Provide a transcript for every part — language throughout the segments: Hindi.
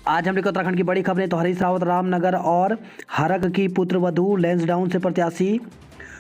आज हम देखो उत्तराखंड की बड़ी खबरें। तो हरीश रावत रामनगर और हरक की पुत्रवधू लैंसडाउन से प्रत्याशी।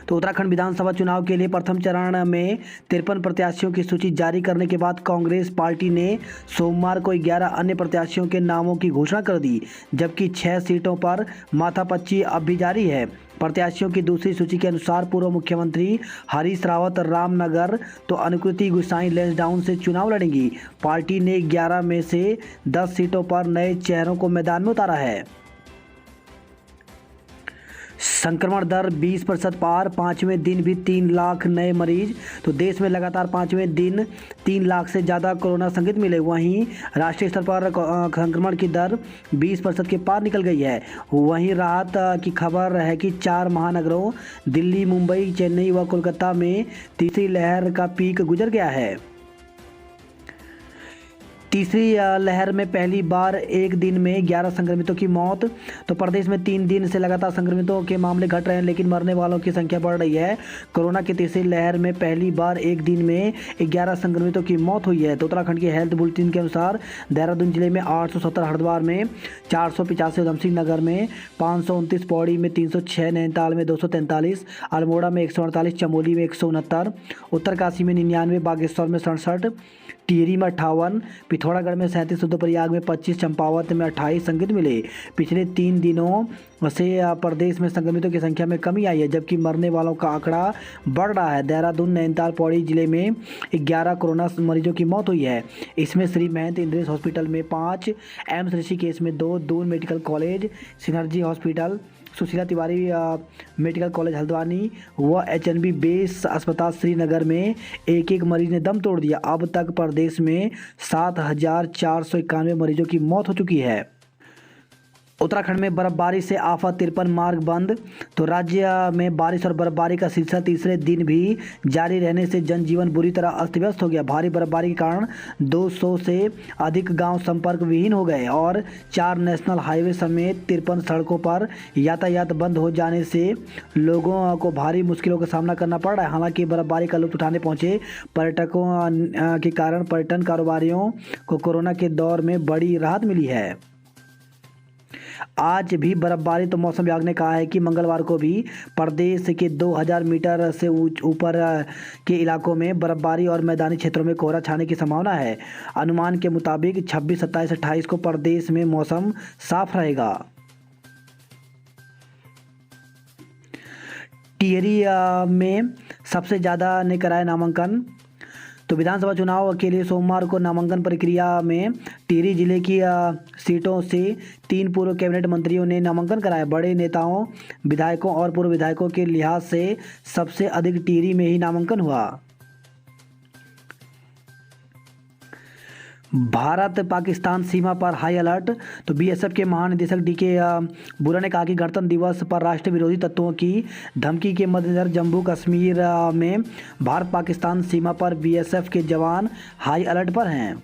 तो उत्तराखंड विधानसभा चुनाव के लिए प्रथम चरण में 53 प्रत्याशियों की सूची जारी करने के बाद कांग्रेस पार्टी ने सोमवार को 11 अन्य प्रत्याशियों के नामों की घोषणा कर दी, जबकि 6 सीटों पर माथापच्ची अब भी जारी है। प्रत्याशियों की दूसरी सूची के अनुसार पूर्व मुख्यमंत्री हरीश रावत रामनगर तो अनुकृति गुसाई लैंसडाउन से चुनाव लड़ेंगी। पार्टी ने 11 में से 10 सीटों पर नए चेहरों को मैदान में उतारा है। संक्रमण दर 20% पार, पाँचवें दिन भी 3 लाख नए मरीज। तो देश में लगातार पाँचवें दिन 3 लाख से ज़्यादा कोरोना संक्रमित मिले। वहीं राष्ट्रीय स्तर पर संक्रमण की दर 20% के पार निकल गई है। वहीं राहत की खबर है कि 4 महानगरों दिल्ली, मुंबई, चेन्नई व कोलकाता में तीसरी लहर का पीक गुजर गया है। तीसरी लहर में पहली बार एक दिन में 11 संक्रमितों की मौत। तो प्रदेश में 3 दिन से लगातार संक्रमितों के मामले घट रहे हैं, लेकिन मरने वालों की संख्या बढ़ रही है। कोरोना की तीसरी लहर में पहली बार एक दिन में 11 संक्रमितों की मौत हुई है। तो उत्तराखंड के हेल्थ बुलेटिन के अनुसार देहरादून जिले में 870, हरिद्वार में 485, उधमसिंह नगर में 529, पौड़ी में 306, नैनीताल में 243, अल्मोड़ा में 148, चमोली में 169, उत्तरकाशी में 99, बागेश्वर में 67, टिहरी में 58, पिथौरागढ़ में 37, रुद्रप्रयाग में 25, चंपावत में 28 संक्रमित मिले। पिछले 3 दिनों से प्रदेश में संक्रमितों की संख्या में कमी आई है, जबकि मरने वालों का आंकड़ा बढ़ रहा है। देहरादून, नैनीताल, पौड़ी जिले में 11 कोरोना मरीजों की मौत हुई है। इसमें श्री महंत इंद्रेश हॉस्पिटल में 5, एम्स ऋषिकेश में 2, Doon medical college, synergy hospital, Sushila Tiwari medical college Haldwani व एचएनबी बेस अस्पताल श्रीनगर में एक मरीज ने दम तोड़ दिया। अब तक प्रदेश में 7,491 मरीजों की मौत हो चुकी है। उत्तराखंड में बर्फबारी से आफत, 53 मार्ग बंद। तो राज्य में बारिश और बर्फबारी का सिलसिला तीसरे दिन भी जारी रहने से जनजीवन बुरी तरह अस्त व्यस्त हो गया। भारी बर्फबारी के कारण 200 से अधिक गांव संपर्क विहीन हो गए और 4 नेशनल हाईवे समेत 53 सड़कों पर यातायात बंद हो जाने से लोगों को भारी मुश्किलों का सामना करना पड़ रहा है। हालांकि बर्फबारी का लुत्फ उठाने पहुंचे पर्यटकों के कारण पर्यटन कारोबारियों को कोरोना के दौर में बड़ी राहत मिली है। आज भी बर्फबारी। तो मौसम विभाग ने कहा है कि मंगलवार को भी प्रदेश के 2000 मीटर से ऊपर के इलाकों में बर्फबारी और मैदानी क्षेत्रों में कोहरा छाने की संभावना है। अनुमान के मुताबिक 26, 27, 28 को प्रदेश में मौसम साफ रहेगा। टिहरी में सबसे ज़्यादा ने कराया नामांकन। तो विधानसभा चुनाव के लिए सोमवार को नामांकन प्रक्रिया में टिहरी जिले की सीटों से 3 पूर्व कैबिनेट मंत्रियों ने नामांकन कराया। बड़े नेताओं, विधायकों और पूर्व विधायकों के लिहाज से सबसे अधिक टिहरी में ही नामांकन हुआ। भारत पाकिस्तान सीमा पर हाई अलर्ट। तो बीएसएफ के महानिदेशक डीके बुरा ने कहा कि गणतंत्र दिवस पर राष्ट्र विरोधी तत्वों की धमकी के मद्देनजर जम्मू कश्मीर में भारत पाकिस्तान सीमा पर बीएसएफ के जवान हाई अलर्ट पर हैं।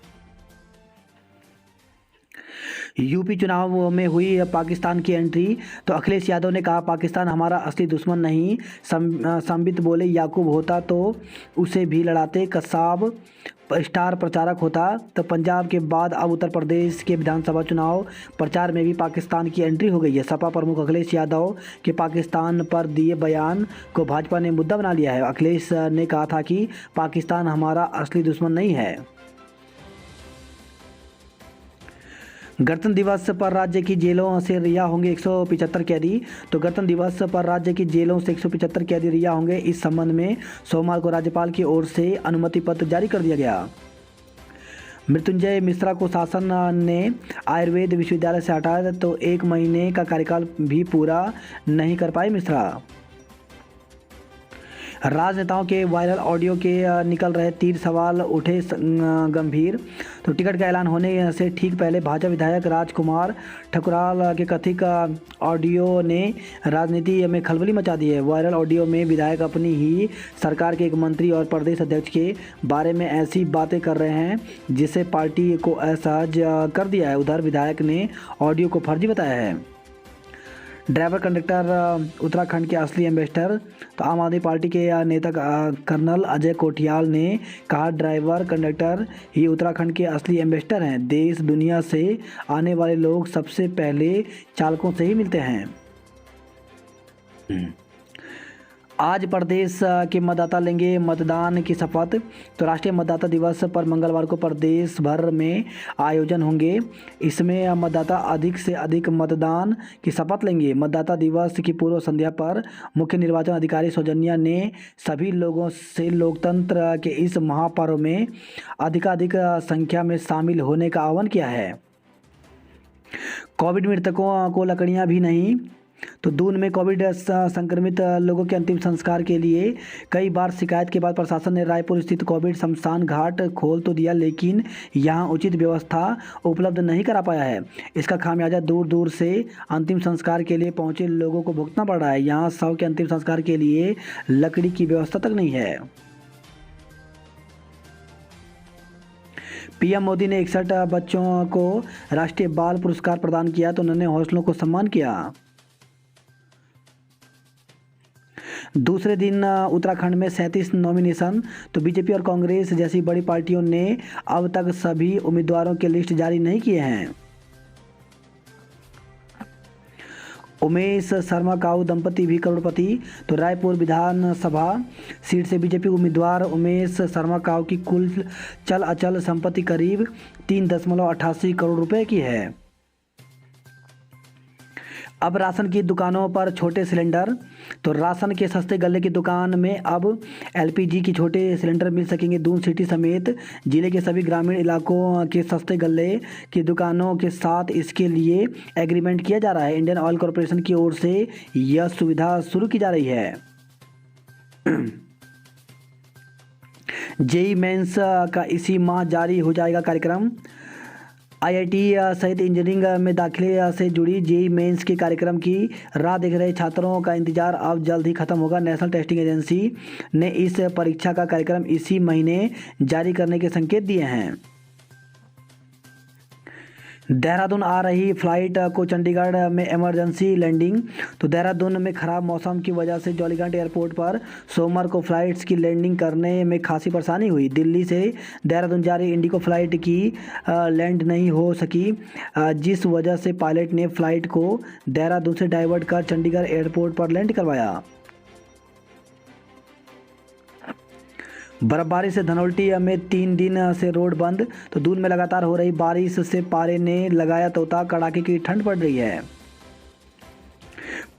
यूपी चुनाव में हुई पाकिस्तान की एंट्री। तो अखिलेश यादव ने कहा पाकिस्तान हमारा असली दुश्मन नहीं। संबित बोले याकूब होता तो उसे भी लड़ाते, कसाब स्टार प्रचारक होता। तो पंजाब के बाद अब उत्तर प्रदेश के विधानसभा चुनाव प्रचार में भी पाकिस्तान की एंट्री हो गई है। सपा प्रमुख अखिलेश यादव के पाकिस्तान पर दिए बयान को भाजपा ने मुद्दा बना लिया है। अखिलेश ने कहा था कि पाकिस्तान हमारा असली दुश्मन नहीं है। गणतंत्र दिवस पर राज्य की जेलों से रिहा होंगे 175 कैदी। तो गणतंत्र दिवस पर राज्य की जेलों से 175 कैदी रिहा होंगे। इस संबंध में सोमवार को राज्यपाल की ओर से अनुमति पत्र जारी कर दिया गया। मृत्युंजय मिश्रा को शासन ने आयुर्वेद विश्वविद्यालय से हटाया। तो 1 महीने का कार्यकाल भी पूरा नहीं कर पाए मिश्रा। राजनेताओं के वायरल ऑडियो के निकल रहे तीर, सवाल उठे गंभीर। तो टिकट का ऐलान होने से ठीक पहले भाजपा विधायक राजकुमार ठकुराल के कथित ऑडियो ने राजनीति में खलबली मचा दी है। वायरल ऑडियो में विधायक अपनी ही सरकार के एक मंत्री और प्रदेश अध्यक्ष के बारे में ऐसी बातें कर रहे हैं जिससे पार्टी को असहज कर दिया है। उधर विधायक ने ऑडियो को फर्जी बताया है। ड्राइवर कंडक्टर उत्तराखंड के असली एम्बेसडर। तो आम आदमी पार्टी के नेता कर्नल अजय कोठियाल ने कहा, ड्राइवर कंडक्टर ही उत्तराखंड के असली एम्बेसडर हैं। देश दुनिया से आने वाले लोग सबसे पहले चालकों से ही मिलते हैं। आज प्रदेश के मतदाता लेंगे मतदान की शपथ। तो राष्ट्रीय मतदाता दिवस पर मंगलवार को प्रदेश भर में आयोजन होंगे। इसमें मतदाता अधिक से अधिक मतदान की शपथ लेंगे। मतदाता दिवस की पूर्व संध्या पर मुख्य निर्वाचन अधिकारी सौजन्या ने सभी लोगों से लोकतंत्र के इस महापर्व में अधिकाधिक संख्या में शामिल होने का आह्वान किया है। कोविड मृतकों को लकड़ियां भी नहीं। तो दून में कोविड संक्रमित लोगों के अंतिम संस्कार के लिए कई बार शिकायत के बाद प्रशासन ने रायपुर स्थित कोविड शमशान घाट खोल तो दिया, लेकिन यहां उचित व्यवस्था उपलब्ध नहीं करा पाया है। इसका खामियाजा दूर दूर से अंतिम संस्कार के लिए पहुंचे लोगों को भुगतना पड़ रहा है। यहां शव के अंतिम संस्कार के लिए लकड़ी की व्यवस्था तक नहीं है। पीएम मोदी ने 61 बच्चों को राष्ट्रीय बाल पुरस्कार प्रदान किया। तो उन्होंने हौसलों को सम्मान किया। दूसरे दिन उत्तराखंड में 37 नॉमिनेशन। तो बीजेपी और कांग्रेस जैसी बड़ी पार्टियों ने अब तक सभी उम्मीदवारों के लिस्ट जारी नहीं किए हैं। उमेश शर्मा काऊ दंपति भी करोड़पति। तो रायपुर विधानसभा सीट से बीजेपी उम्मीदवार उमेश शर्मा काऊ की कुल चल अचल संपत्ति करीब 3.88 करोड़ रुपए की है। अब राशन की दुकानों पर छोटे सिलेंडर। तो राशन के सस्ते गल्ले की दुकान में अब एलपीजी की छोटे सिलेंडर मिल सकेंगे। दून सिटी समेत जिले के सभी ग्रामीण इलाकों के सस्ते गल्ले की दुकानों के साथ इसके लिए एग्रीमेंट किया जा रहा है। इंडियन ऑयल कॉरपोरेशन की ओर से यह सुविधा शुरू की जा रही है। जेई मेंस का इसी माह जारी हो जाएगा कार्यक्रम। आईआईटी सहित इंजीनियरिंग में दाखिले से जुड़ी जेई मेंस के कार्यक्रम की राह देख रहे छात्रों का इंतजार अब जल्द ही खत्म होगा। नेशनल टेस्टिंग एजेंसी ने इस परीक्षा का कार्यक्रम इसी महीने जारी करने के संकेत दिए हैं। देहरादून आ रही फ्लाइट को चंडीगढ़ में इमरजेंसी लैंडिंग। तो देहरादून में खराब मौसम की वजह से जॉलीग्रांट एयरपोर्ट पर सोमवार को फ्लाइट्स की लैंडिंग करने में खासी परेशानी हुई। दिल्ली से देहरादून जा रही इंडिगो फ्लाइट की लैंड नहीं हो सकी, जिस वजह से पायलट ने फ्लाइट को देहरादून से डाइवर्ट कर चंडीगढ़ एयरपोर्ट पर लैंड करवाया। बर्फबारी से धनौल्टी में 3 दिन से रोड बंद। तो दून में लगातार हो रही बारिश से पारे ने लगाया तोता, कड़ाके की ठंड पड़ रही है।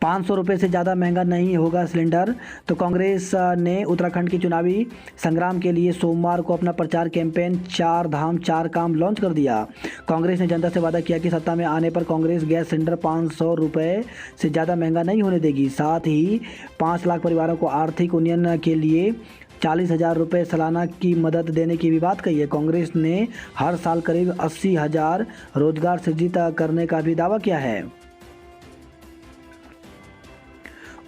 500 रुपये से ज़्यादा महंगा नहीं होगा सिलेंडर। तो कांग्रेस ने उत्तराखंड के चुनावी संग्राम के लिए सोमवार को अपना प्रचार कैंपेन 4 धाम 4 काम लॉन्च कर दिया। कांग्रेस ने जनता से वादा किया कि सत्ता में आने पर कांग्रेस गैस सिलेंडर 500 रुपये से ज़्यादा महंगा नहीं होने देगी। साथ ही 5 लाख परिवारों को आर्थिक उन्नयन के लिए 40,000 रुपये सालाना की मदद देने की भी बात कही है। कांग्रेस ने हर साल करीब 80,000 रोजगार सृजित करने का भी दावा किया है।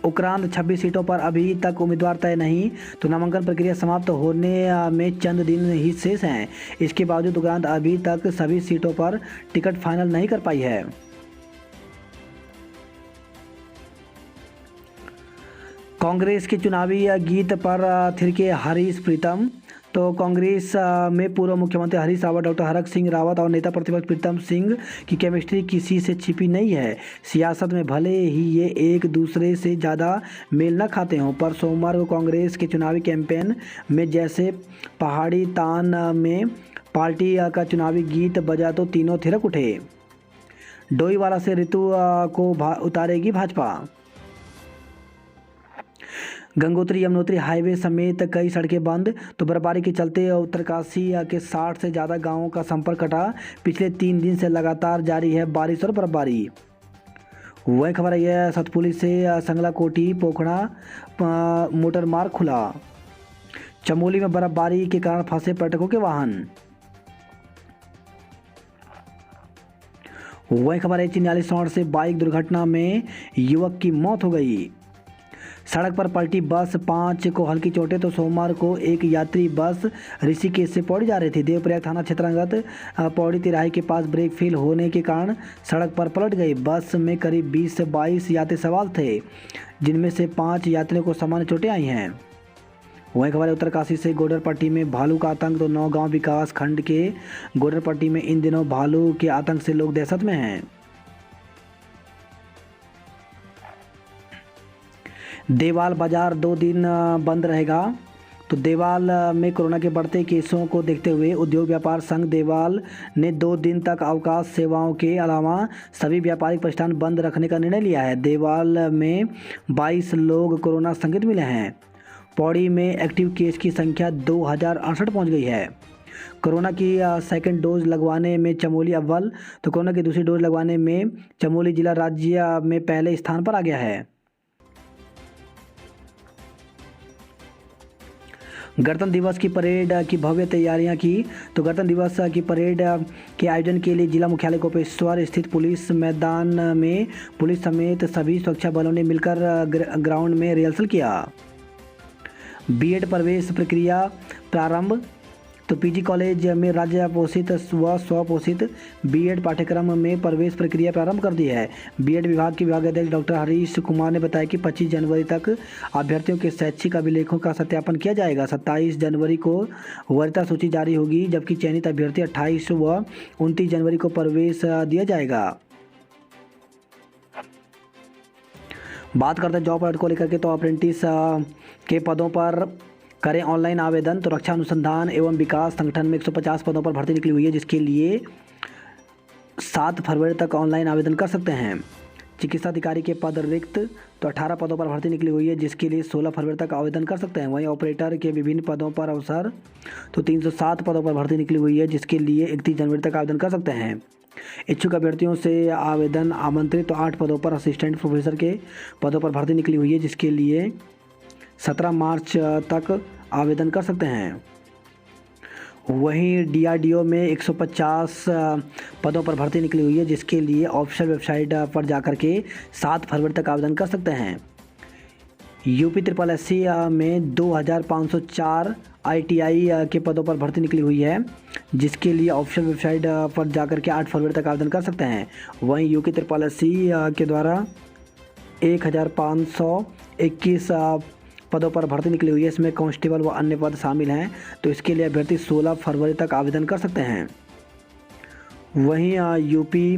उपरांत 26 सीटों पर अभी तक उम्मीदवार तय नहीं। तो नामांकन प्रक्रिया समाप्त होने में चंद दिन ही शेष हैं। इसके बावजूद उपरांत अभी तक सभी सीटों पर टिकट फाइनल नहीं कर पाई है। कांग्रेस के चुनावी गीत पर थिरके हरीश प्रीतम। तो कांग्रेस में पूर्व मुख्यमंत्री हरीश रावत, डॉक्टर हरक सिंह रावत और नेता प्रतिपक्ष प्रीतम सिंह की केमिस्ट्री किसी से छिपी नहीं है। सियासत में भले ही ये एक दूसरे से ज़्यादा मेल न खाते हों, पर सोमवार को कांग्रेस के चुनावी कैंपेन में जैसे पहाड़ी तान में पार्टी का चुनावी गीत बजा तो तीनों थिरक उठे। डोईवाला से ऋतु को उतारेगी भाजपा। गंगोत्री यमुनोत्री हाईवे समेत कई सड़कें बंद। तो बर्फबारी के चलते उत्तरकाशी के 60 से ज़्यादा गांवों का संपर्क कटा। पिछले 3 दिन से लगातार जारी है बारिश और बर्फबारी। वही खबर है सतपुली से संगला कोठी पोखड़ा मोटर मार्ग खुला। चमोली में बर्फबारी के कारण फंसे पर्यटकों के वाहन। वही खबर है चिन्यालीसौड़ से बाइक दुर्घटना में युवक की मौत हो गई। सड़क पर पलटी बस, 5 को हल्की चोटें। तो सोमवार को एक यात्री बस ऋषिकेश से पौड़ी जा रही थी। देवप्रयाग थाना क्षेत्र अंतर्गत पौड़ी तिराही के पास ब्रेक फेल होने के कारण सड़क पर पलट गई। बस में करीब 20 से 22 यात्री सवार थे, जिनमें से 5 यात्रियों को सामान्य चोटें आई हैं। वहीं खबर है उत्तरकाशी से। गोडरपट्टी में भालू का आतंक। तो नौगांव विकास खंड के गोडरपट्टी में इन दिनों भालू के आतंक से लोग दहशत में हैं। देवाल बाजार 2 दिन बंद रहेगा। तो देवाल में कोरोना के बढ़ते केसों को देखते हुए उद्योग व्यापार संघ देवाल ने 2 दिन तक अवकाश सेवाओं के अलावा सभी व्यापारिक प्रतिष्ठान बंद रखने का निर्णय लिया है। देवाल में 22 लोग कोरोना संक्रमित मिले हैं। पौड़ी में एक्टिव केस की संख्या 2068 पहुंच गई है। कोरोना की सेकंड डोज लगवाने में चमोली अव्वल। तो कोरोना की दूसरी डोज लगवाने में चमोली जिला राज्य में पहले स्थान पर आ गया है। गणतंत्र दिवस की परेड की भव्य तैयारियां की। तो गणतंत्र दिवस की परेड के आयोजन के लिए जिला मुख्यालय कोपेश्वर स्थित पुलिस मैदान में पुलिस समेत सभी सुरक्षा बलों ने मिलकर ग्राउंड में रिहर्सल किया। बीएड प्रवेश प्रक्रिया प्रारंभ। तो पीजी कॉलेज में राज्य पोषित व स्वपोषित बीएड पाठ्यक्रम में प्रवेश प्रक्रिया प्रारंभ कर दी है। बीएड विभाग के विभागाध्यक्ष डॉक्टर हरीश कुमार ने बताया कि 25 जनवरी तक अभ्यर्थियों के शैक्षिक अभिलेखों का सत्यापन किया जाएगा। 27 जनवरी को वरीयता सूची जारी होगी, जबकि चयनित अभ्यर्थी 28 व 29 जनवरी को प्रवेश दिया जाएगा। बात करते हैं जॉब अलर्ट को लेकर के। तो अप्रेंटिस के पदों पर करें ऑनलाइन आवेदन। तो रक्षा अनुसंधान एवं विकास संगठन में 150 पदों पर भर्ती निकली हुई है, जिसके लिए 7 फरवरी तक ऑनलाइन आवेदन कर सकते हैं। चिकित्सा अधिकारी के पद रिक्त। तो 18 पदों पर भर्ती निकली हुई है, जिसके लिए 16 फरवरी तक आवेदन कर सकते हैं। वहीं ऑपरेटर के विभिन्न पदों पर अवसर। तो 307 पदों पर भर्ती निकली हुई है, जिसके लिए 31 जनवरी तक आवेदन कर सकते हैं। इच्छुक अभ्यर्थियों से आवेदन आमंत्रित। तो 8 पदों पर असिस्टेंट प्रोफेसर के पदों पर भर्ती निकली हुई है, जिसके लिए 17 मार्च तक आवेदन कर सकते हैं। वहीं डीआरडीओ में 150 पदों पर भर्ती निकली हुई है, जिसके लिए ऑफिशियल वेबसाइट पर जाकर के 7 फरवरी तक आवेदन कर सकते हैं। यूपी SSSC में 2504 ITI के पदों पर भर्ती निकली हुई है, जिसके लिए ऑफिशियल वेबसाइट पर जाकर के 8 फरवरी तक आवेदन कर सकते हैं। वहीं यूपी SSSC के द्वारा 1521 पदों पर भर्ती निकली हुई है। इसमें कांस्टेबल व अन्य पद शामिल हैं। तो इसके लिए अभ्यर्थी 16 फरवरी तक आवेदन कर सकते हैं। वहीं यूपी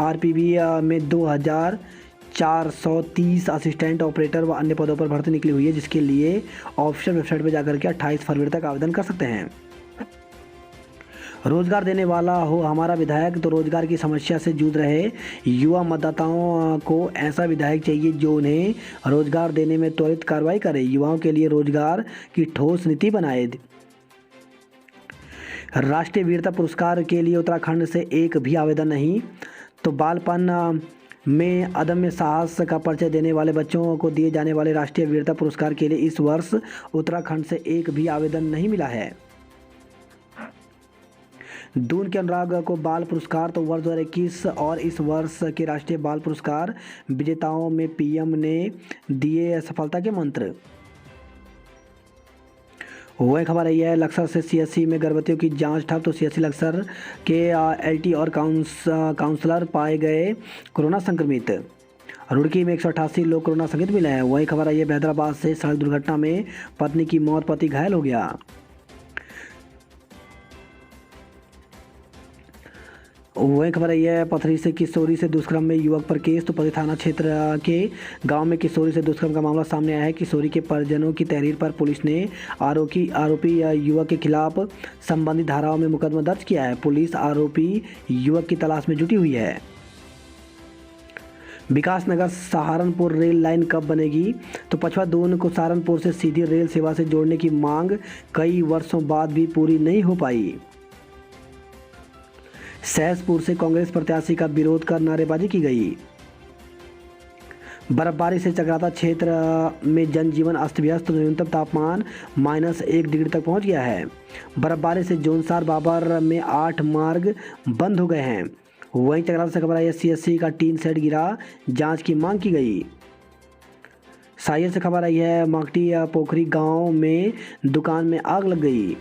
RPB में 2430 असिस्टेंट ऑपरेटर व अन्य पदों पर भर्ती निकली हुई है, जिसके लिए ऑफिशियल वेबसाइट पर जाकर के 28 फरवरी तक आवेदन कर सकते हैं। रोजगार देने वाला हो हमारा विधायक। तो रोजगार की समस्या से जूझ रहे युवा मतदाताओं को ऐसा विधायक चाहिए जो उन्हें रोजगार देने में त्वरित कार्रवाई करे, युवाओं के लिए रोजगार की ठोस नीति बनाए। राष्ट्रीय वीरता पुरस्कार के लिए उत्तराखंड से एक भी आवेदन नहीं। तो बालपन में अदम्य साहस का परिचय देने वाले बच्चों को दिए जाने वाले राष्ट्रीय वीरता पुरस्कार के लिए इस वर्ष उत्तराखंड से एक भी आवेदन नहीं मिला है। दून के अनुराग को बाल पुरस्कार। तो वर्ष 2021 और इस वर्ष के राष्ट्रीय बाल पुरस्कार विजेताओं में पीएम ने दिए सफलता के मंत्र। वह खबर आई है लक्सर से CSC में गर्भवतियों की जांच ठप। तो CSC लक्सर के LT और काउंसलर पाए गए कोरोना संक्रमित। रुड़की में 188 लोग कोरोना संक्रमित मिले हैं। वही खबर आई है हैदराबाद से सड़क दुर्घटना में पत्नी की मौत, पति घायल हो गया। वही खबर आई है पथरी से किशोरी से दुष्कर्म में युवक पर केस। तो पथरी थाना क्षेत्र के गांव में किशोरी से दुष्कर्म का मामला सामने आया है। किशोरी के परिजनों की तहरीर पर पुलिस ने आरोपी युवक के खिलाफ संबंधित धाराओं में मुकदमा दर्ज किया है। पुलिस आरोपी युवक की तलाश में जुटी हुई है। विकासनगर सहारनपुर रेल लाइन कब बनेगी। तो पछवा दून को सहारनपुर से सीधी रेल सेवा से जोड़ने की मांग कई वर्षों बाद भी पूरी नहीं हो पाई। सहसपुर से कांग्रेस प्रत्याशी का विरोध कर नारेबाजी की गई। बर्फबारी से चक्राता क्षेत्र में जनजीवन अस्त व्यस्त। न्यूनतम तापमान -1 डिग्री तक पहुंच गया है। बर्फबारी से जोनसार बाबर में 8 मार्ग बंद हो गए हैं। वहीं चकराता से खबर आई है CSC का टीन सेट गिरा, जांच की मांग की गई। साइयर से खबर आई है माकटी पोखरी गांव में दुकान में आग लग गई।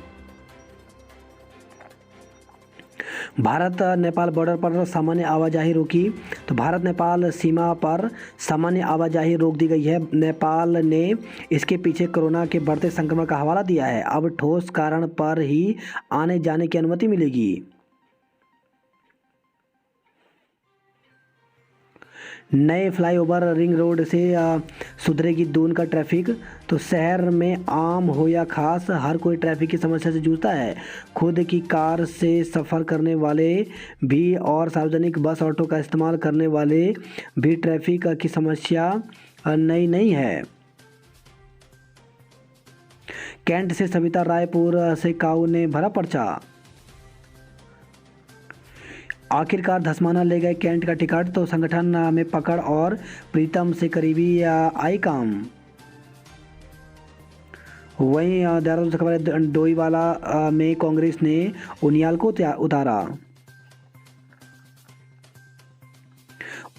भारत नेपाल बॉर्डर पर सामान्य आवाजाही रोकी। तो भारत नेपाल सीमा पर सामान्य आवाजाही रोक दी गई है। नेपाल ने इसके पीछे कोरोना के बढ़ते संक्रमण का हवाला दिया है। अब ठोस कारण पर ही आने जाने की अनुमति मिलेगी। नए फ्लाईओवर रिंग रोड से सुधरेगी दून का ट्रैफिक। तो शहर में आम हो या खास, हर कोई ट्रैफिक की समस्या से जूझता है। खुद की कार से सफ़र करने वाले भी और सार्वजनिक बस ऑटो का इस्तेमाल करने वाले भी ट्रैफिक की समस्या नई नहीं है। कैंट से सविता रायपुर से काऊ ने भरा पर्चा। आखिरकार धसमाना ले गए कैंट का टिकट। तो संगठन में पकड़ और प्रीतम से करीबी आई काम। वहीं देहरादून से खबर है डोईवाला में कांग्रेस ने उनियाल को उतारा।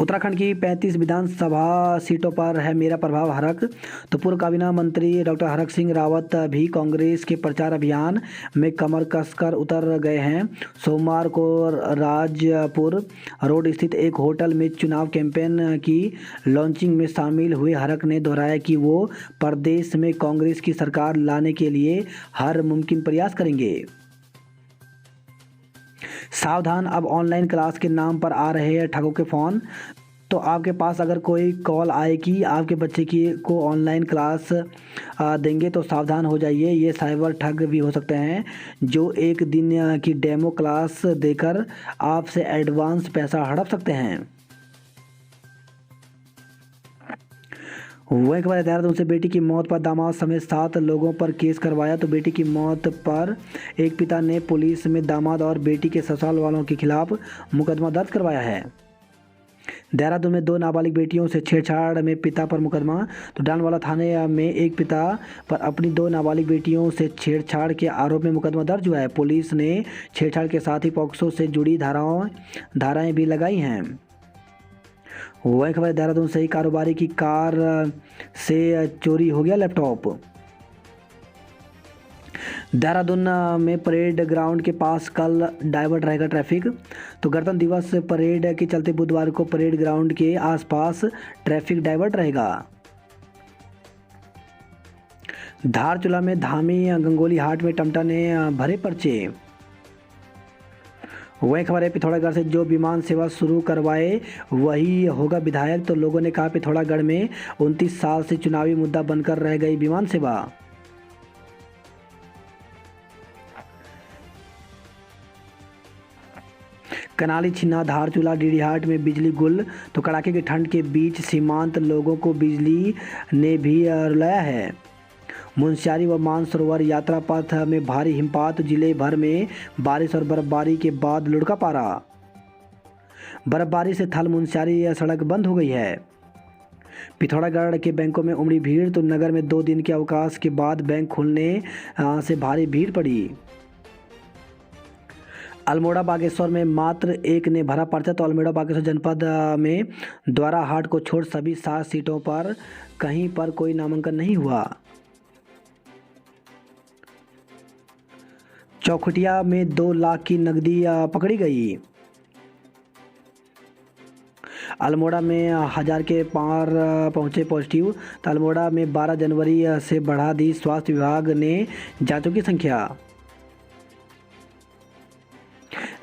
उत्तराखंड की 35 विधानसभा सीटों पर है मेरा प्रभाव हरक। तो पूर्व काबीना मंत्री डॉक्टर हरक सिंह रावत भी कांग्रेस के प्रचार अभियान में कमर कसकर उतर गए हैं। सोमवार को राजपुर रोड स्थित एक होटल में चुनाव कैंपेन की लॉन्चिंग में शामिल हुए हरक ने दोहराया कि वो प्रदेश में कांग्रेस की सरकार लाने के लिए हर मुमकिन प्रयास करेंगे। सावधान, अब ऑनलाइन क्लास के नाम पर आ रहे हैं ठगों के फ़ोन। तो आपके पास अगर कोई कॉल आए कि आपके बच्चे को ऑनलाइन क्लास देंगे तो सावधान हो जाइए। ये साइबर ठग भी हो सकते हैं जो एक दिन की डेमो क्लास देकर आपसे एडवांस पैसा हड़प सकते हैं। वहीं खबर देहरादून से बेटी की मौत पर दामाद समेत 7 लोगों पर केस करवाया। तो बेटी की मौत पर एक पिता ने पुलिस में दामाद और बेटी के ससुराल वालों के खिलाफ मुकदमा दर्ज करवाया है। देहरादून में 2 नाबालिग बेटियों से छेड़छाड़ में पिता पर मुकदमा। तो डालवाला थाने में एक पिता पर अपनी 2 नाबालिग बेटियों से छेड़छाड़ के आरोप में मुकदमा दर्ज हुआ है। पुलिस ने छेड़छाड़ के साथ ही पॉक्सो से जुड़ी धाराएं भी लगाई हैं। वही खबर देहरादून से ही कारोबारी की कार से चोरी हो गया लैपटॉप। देहरादून में परेड ग्राउंड के पास कल डाइवर्ट रहेगा ट्रैफिक। तो गणतंत्र दिवस परेड के चलते बुधवार को परेड ग्राउंड के आसपास ट्रैफिक डाइवर्ट रहेगा। धारचूला में धामी गंगोली हाट में टमटा ने भरे पर्चे। वही खबर है पिथौरागढ़ से जो विमान सेवा शुरू करवाए वही होगा विधायक। तो लोगों ने कहा पिथौरागढ़ में 29 साल से चुनावी मुद्दा बनकर रह गई विमान सेवा। कनाली, छिन्ना, धारचूला, डीडीहाट में बिजली गुल। तो कड़ाके की ठंड के बीच सीमांत लोगों को बिजली ने भी रुलाया है। मुंशियारी व मानसरोवर यात्रा पथ में भारी हिमपात। जिले भर में बारिश और बर्फबारी के बाद लुढ़का पारा। बर्फबारी से थल मुंशियारी सड़क बंद हो गई है। पिथौरागढ़ के बैंकों में उमड़ी भीड़। तो नगर में 2 दिन के अवकाश के बाद बैंक खुलने से भारी भीड़ पड़ी। अल्मोड़ा बागेश्वर में मात्र एक ने भरा पर्चा। तो अल्मोड़ा बागेश्वर जनपद में द्वारा हाट को छोड़ सभी 7 सीटों पर कहीं पर कोई नामांकन नहीं हुआ। चौखुटिया में 2 लाख की नकदी पकड़ी गई। अल्मोड़ा में 1000 के पार पहुंचे पॉजिटिव। तो अल्मोड़ा में 12 जनवरी से बढ़ा दी स्वास्थ्य विभाग ने जांचों की संख्या।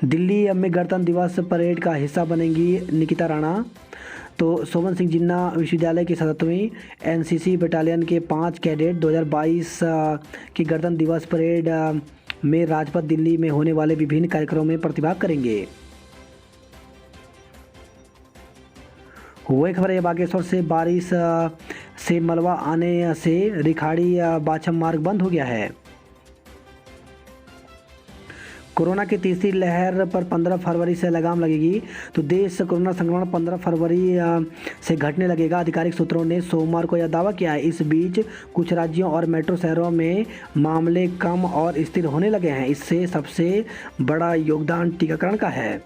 दिल्ली में गणतंत्र दिवस परेड का हिस्सा बनेंगी निकिता राणा। तो सोमन सिंह जिन्ना विश्वविद्यालय की 7वीं एनसीसी बटालियन के 5 कैडेट 2022 की गणतंत्र दिवस परेड में राजपथ दिल्ली में होने वाले विभिन्न कार्यक्रमों में प्रतिभाग करेंगे। वही खबर है बागेश्वर से बारिश से मलबा आने से रिखाड़ी बाछम मार्ग बंद हो गया है। कोरोना की तीसरी लहर पर 15 फरवरी से लगाम लगेगी। तो देश से कोरोना संक्रमण 15 फरवरी से घटने लगेगा। आधिकारिक सूत्रों ने सोमवार को यह दावा किया है। इस बीच कुछ राज्यों और मेट्रो शहरों में मामले कम और स्थिर होने लगे हैं। इससे सबसे बड़ा योगदान टीकाकरण का है।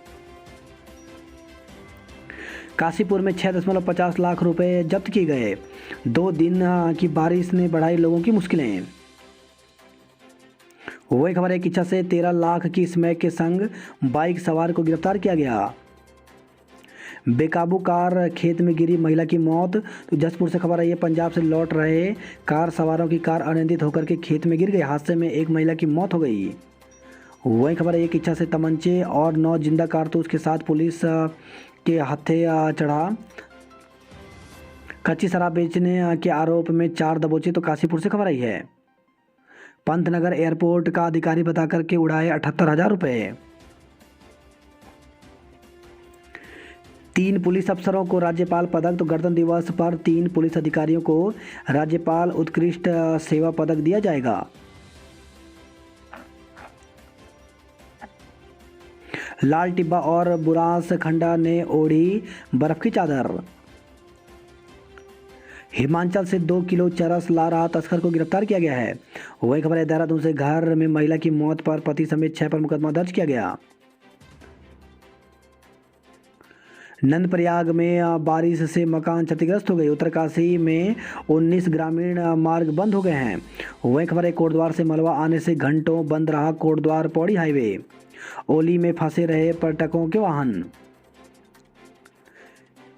काशीपुर में 6.50 लाख रुपए जब्त किए गए। 2 दिन की बारिश ने बढ़ाई लोगों की मुश्किलें। वही खबर है कि इच्छा से 13 लाख की स्मैक के संग बाइक सवार को गिरफ्तार किया गया। बेकाबू कार खेत में गिरी महिला की मौत। तो जसपुर से खबर आई है, पंजाब से लौट रहे कार सवारों की कार अनियंत्रित होकर के खेत में गिर गई। हादसे में एक महिला की मौत हो गई। वही खबर है, एक इच्छा से तमंचे और 9 जिंदा कारतूस के साथ पुलिस के हत्थे चढ़ा। कच्ची शराब बेचने के आरोप में 4 दबोचे। तो काशीपुर से खबर आई है, पंतनगर एयरपोर्ट का अधिकारी बता करके उड़ाए 78,000 रुपए। 3 पुलिस अफसरों को राज्यपाल पदक। तो गणतंत्र दिवस पर 3 पुलिस अधिकारियों को राज्यपाल उत्कृष्ट सेवा पदक दिया जाएगा। लाल टिब्बा और बुरांस खंडा ने ओढ़ी बर्फ की चादर। हिमाचल से 2 किलो चरस ला रहा तस्कर को गिरफ्तार किया गया है। वही खबर है, देहरादून से घर में महिला की मौत पर पति समेत 6 पर मुकदमा दर्ज किया गया। नंदप्रयाग में बारिश से मकान क्षतिग्रस्त हो गए। उत्तरकाशी में 19 ग्रामीण मार्ग बंद हो गए हैं। वही खबर है, कोटद्वार से मलबा आने से घंटों बंद रहा कोटद्वार पौड़ी हाईवे। ओली में फंसे रहे पर्यटकों के वाहन।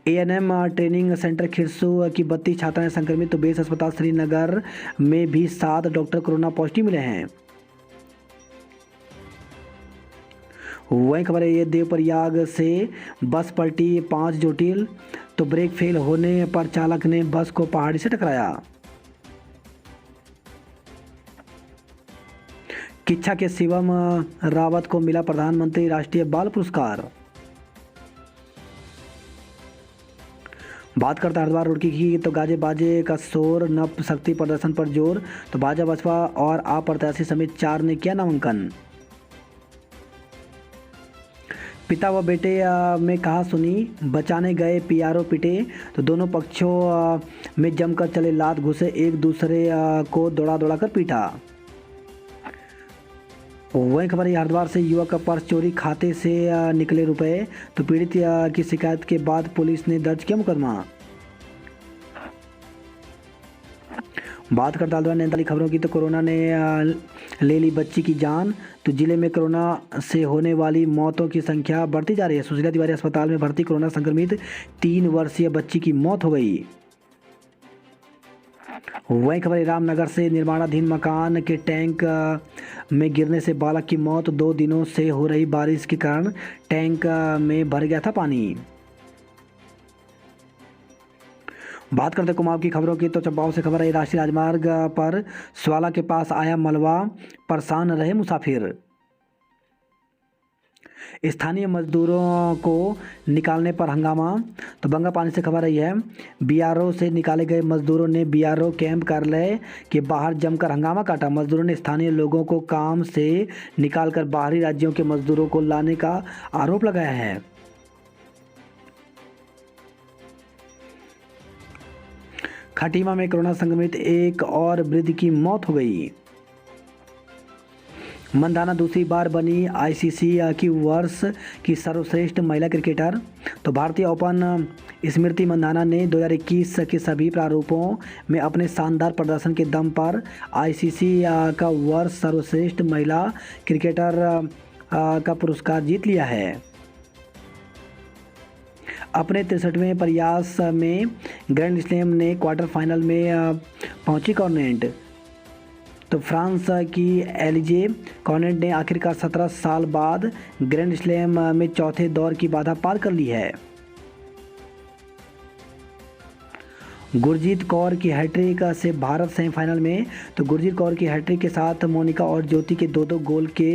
एएनएम ट्रेनिंग सेंटर खिरसू की 32 छात्राएं संक्रमित। तो बेस अस्पताल श्रीनगर में भी 7 डॉक्टर कोरोना पॉजिटिव मिले हैं। वही खबर है, ये देवप्रयाग से बस पलटी 5 ज्योतिल। तो ब्रेक फेल होने पर चालक ने बस को पहाड़ी से टकराया। किच्छा के शिवम रावत को मिला प्रधानमंत्री राष्ट्रीय बाल पुरस्कार। बात करता हरिद्वार रुड़की की। तो गाजे बाजे का शोर, नप शक्ति प्रदर्शन पर जोर। तो भाजपा बसपा और आप प्रत्याशी समेत 4 ने किया नामांकन। पिता व बेटे में कहा सुनी, बचाने गए पीआरओ पिटे। तो दोनों पक्षों में जमकर चले लात घुसे, एक दूसरे को दौड़ा दौड़ा कर पीटा। वही खबर है, हरिद्वार से युवक का पर्स चोरी, खाते से निकले रुपए। तो पीड़ित की शिकायत के बाद पुलिस ने दर्ज किया मुकदमा। बात करता हूँ नैनीताल खबरों की। तो कोरोना ने ले ली बच्ची की जान। तो जिले में कोरोना से होने वाली मौतों की संख्या बढ़ती जा रही है। सुशीला तिवारी अस्पताल में भर्ती कोरोना संक्रमित 3 वर्षीय बच्ची की मौत हो गई। वही खबर, रामनगर से निर्माणाधीन मकान के टैंक में गिरने से बालक की मौत। 2 दिनों से हो रही बारिश के कारण टैंक में भर गया था पानी। बात करते कुमाऊं की खबरों की। तो चंपाओं से खबर है, राष्ट्रीय राजमार्ग पर स्वाला के पास आया मलबा, परेशान रहे मुसाफिर। स्थानीय मजदूरों को निकालने पर हंगामा। तो बंगा पानी से खबर आई है, बीआरओ से निकाले गए मजदूरों ने बीआरओ कैंप कार्यालय के बाहर जमकर हंगामा काटा। मजदूरों ने स्थानीय लोगों को काम से निकालकर बाहरी राज्यों के मजदूरों को लाने का आरोप लगाया है। खटीमा में कोरोना संक्रमित एक और वृद्ध की मौत हो गई। मंदाना दूसरी बार बनी आईसीसी की वर्ष की सर्वश्रेष्ठ महिला क्रिकेटर। तो भारतीय ओपन स्मृति मंदाना ने 2021 के सभी प्रारूपों में अपने शानदार प्रदर्शन के दम पर आईसीसी का वर्ष सर्वश्रेष्ठ महिला क्रिकेटर का पुरस्कार जीत लिया है। अपने 63वें प्रयास में ग्रैंड स्लैम ने क्वार्टर फाइनल में पहुंची कॉर्नेट। तो फ्रांस की एलिजे कॉर्नेट ने आखिरकार 17 साल बाद ग्रैंड स्लैम में चौथे दौर की बाधा पार कर ली है। गुरजीत कौर की हैट्रिक से भारत सेमीफाइनल में। तो गुरजीत कौर की हैट्रिक के साथ मोनिका और ज्योति के 2-2 गोल के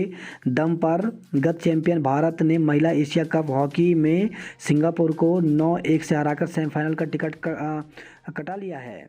दम पर गत चैंपियन भारत ने महिला एशिया कप हॉकी में सिंगापुर को 9-1 से हराकर सेमीफाइनल का टिकट कटा लिया है।